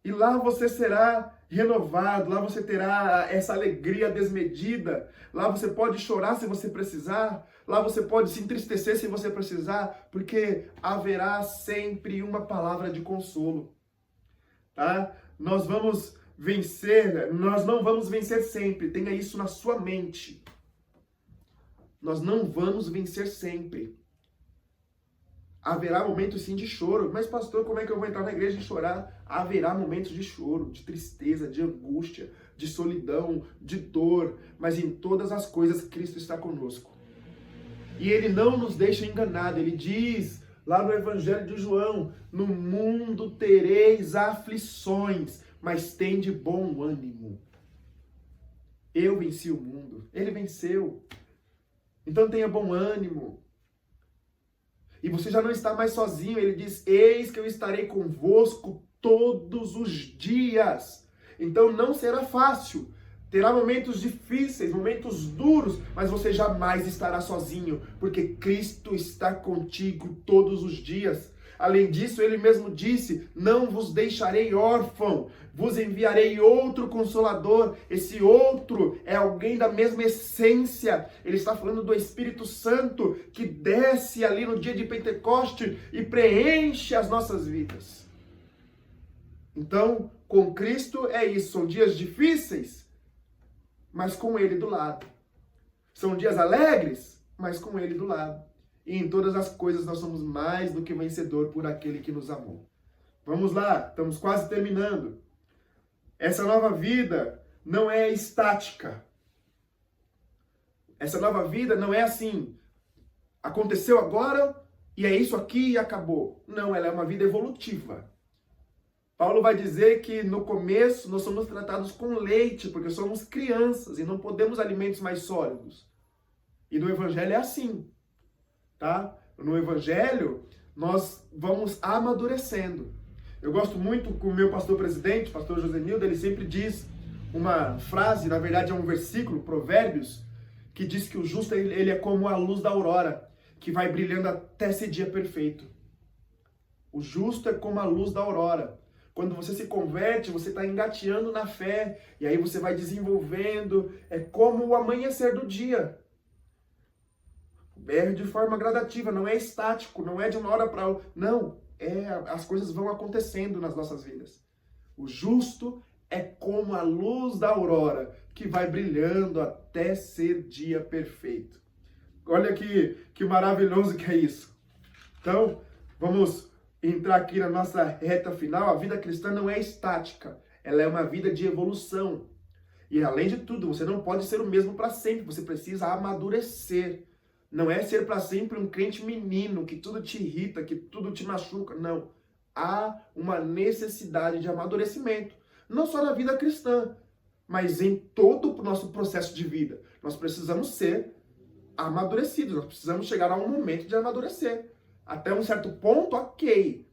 Speaker 1: e lá você será renovado, lá você terá essa alegria desmedida, lá você pode chorar se você precisar, lá você pode se entristecer se você precisar, porque haverá sempre uma palavra de consolo, tá? Nós vamos vencer, nós não vamos vencer sempre, tenha isso na sua mente. Nós não vamos vencer sempre. Haverá momentos sim de choro. Mas pastor, como é que eu vou entrar na igreja e chorar? Haverá momentos de choro, de tristeza, de angústia, de solidão, de dor. Mas em todas as coisas Cristo está conosco. E Ele não nos deixa enganado. Ele diz lá no Evangelho de João: no mundo tereis aflições, mas tende bom ânimo. Eu venci o mundo. Ele venceu. Então tenha bom ânimo. E você já não está mais sozinho. Ele diz: eis que eu estarei convosco todos os dias. Então não será fácil. Terá momentos difíceis, momentos duros, mas você jamais estará sozinho, porque Cristo está contigo todos os dias. Além disso, ele mesmo disse: não vos deixarei órfão, vos enviarei outro Consolador. Esse outro é alguém da mesma essência. Ele está falando do Espírito Santo que desce ali no dia de Pentecoste e preenche as nossas vidas. Então, com Cristo é isso, são dias difíceis, mas com Ele do lado. São dias alegres, mas com Ele do lado. E em todas as coisas nós somos mais do que vencedor por aquele que nos amou. Vamos lá, estamos quase terminando. Essa nova vida não é estática. Essa nova vida não é assim, aconteceu agora e é isso aqui e acabou. Não, ela é uma vida evolutiva. Paulo vai dizer que no começo nós somos tratados com leite, porque somos crianças e não podemos alimentos mais sólidos. E no Evangelho é assim, tá? No Evangelho nós vamos amadurecendo. Eu gosto muito com o meu pastor presidente, pastor Josenildo, ele sempre diz uma frase, na verdade é um versículo, Provérbios, que diz que o justo ele é como a luz da aurora, que vai brilhando até esse dia perfeito. O justo é como a luz da aurora. Quando você se converte, você está engateando na fé, e aí você vai desenvolvendo, é como o amanhecer do dia. É de forma gradativa, não é estático, não é de uma hora para outra. Não, as coisas vão acontecendo nas nossas vidas. O justo é como a luz da aurora, que vai brilhando até ser dia perfeito. Olha que maravilhoso que é isso. Então, vamos entrar aqui na nossa reta final. A vida cristã não é estática, ela é uma vida de evolução. E além de tudo, você não pode ser o mesmo para sempre, você precisa amadurecer. Não é ser para sempre um crente menino, que tudo te irrita, que tudo te machuca. Não. Há uma necessidade de amadurecimento. Não só na vida cristã, mas em todo o nosso processo de vida. Nós precisamos ser amadurecidos, nós precisamos chegar a um momento de amadurecer. Até um certo ponto, ok.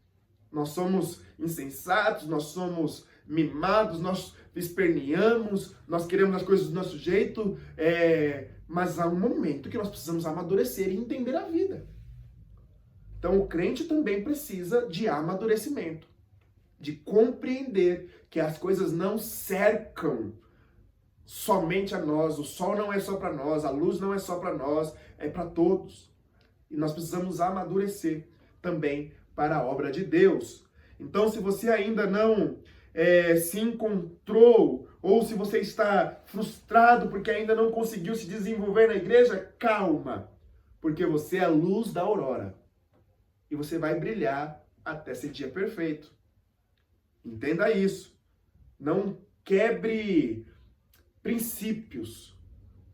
Speaker 1: Nós somos insensatos, nós somos mimados, nós esperneamos, nós queremos as coisas do nosso jeito, mas há um momento que nós precisamos amadurecer e entender a vida. Então o crente também precisa de amadurecimento, de compreender que as coisas não cercam somente a nós, o sol não é só para nós, a luz não é só para nós, é para todos. E nós precisamos amadurecer também para a obra de Deus. Então, se você ainda não se encontrou, ou se você está frustrado porque ainda não conseguiu se desenvolver na igreja, calma, porque você é a luz da aurora. E você vai brilhar até esse dia perfeito. Entenda isso. Não quebre princípios.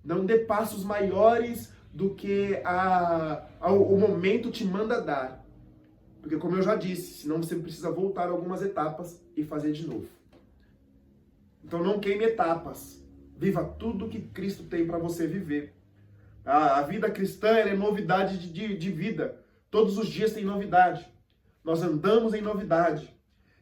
Speaker 1: Não dê passos maiores do que o momento te manda dar. Porque, como eu já disse, senão você precisa voltar algumas etapas e fazer de novo. Então não queime etapas. Viva tudo que Cristo tem para você viver. A vida cristã é novidade de vida. Todos os dias tem novidade. Nós andamos em novidade.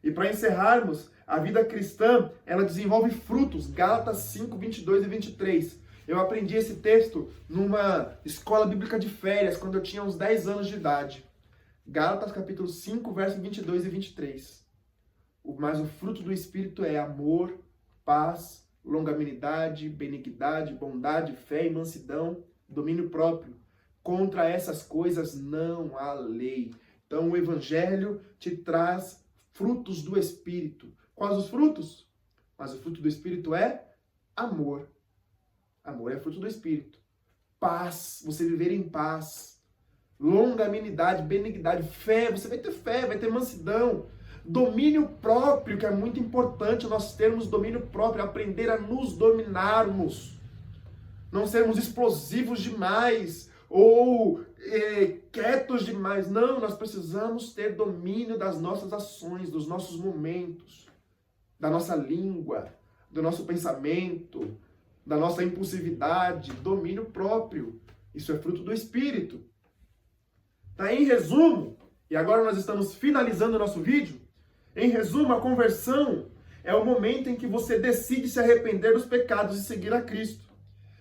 Speaker 1: E para encerrarmos, a vida cristã, ela desenvolve frutos. Gálatas 5, 22 e 23. Eu aprendi esse texto numa escola bíblica de férias, quando eu tinha uns 10 anos de idade. Gálatas capítulo 5, versos 22 e 23. Mas o fruto do Espírito é amor, paz, longanimidade, benignidade, bondade, fé e mansidão, domínio próprio. Contra essas coisas não há lei. Então o Evangelho te traz frutos do Espírito. Quais os frutos? Mas o fruto do Espírito é amor. Amor é fruto do Espírito. Paz, você viver em paz. Longanimidade, benignidade, fé, você vai ter fé, vai ter mansidão. Domínio próprio, que é muito importante nós termos domínio próprio, aprender a nos dominarmos. Não sermos explosivos demais ou quietos demais. Não, nós precisamos ter domínio das nossas ações, dos nossos momentos, da nossa língua, do nosso pensamento, da nossa impulsividade, domínio próprio. Isso é fruto do Espírito. Tá? Em resumo, e agora nós estamos finalizando o nosso vídeo, em resumo, a conversão é o momento em que você decide se arrepender dos pecados e seguir a Cristo.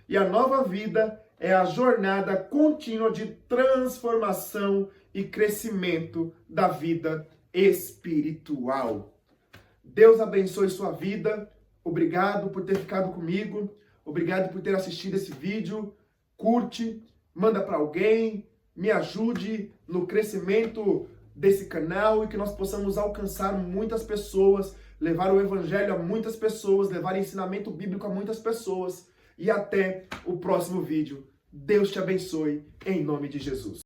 Speaker 1: E a nova vida é a jornada contínua de transformação e crescimento da vida espiritual. Deus abençoe sua vida. Obrigado por ter ficado comigo. Obrigado por ter assistido esse vídeo. Curte, manda para alguém, me ajude no crescimento desse canal e que nós possamos alcançar muitas pessoas, levar o evangelho a muitas pessoas, levar ensinamento bíblico a muitas pessoas. E até o próximo vídeo. Deus te abençoe, em nome de Jesus.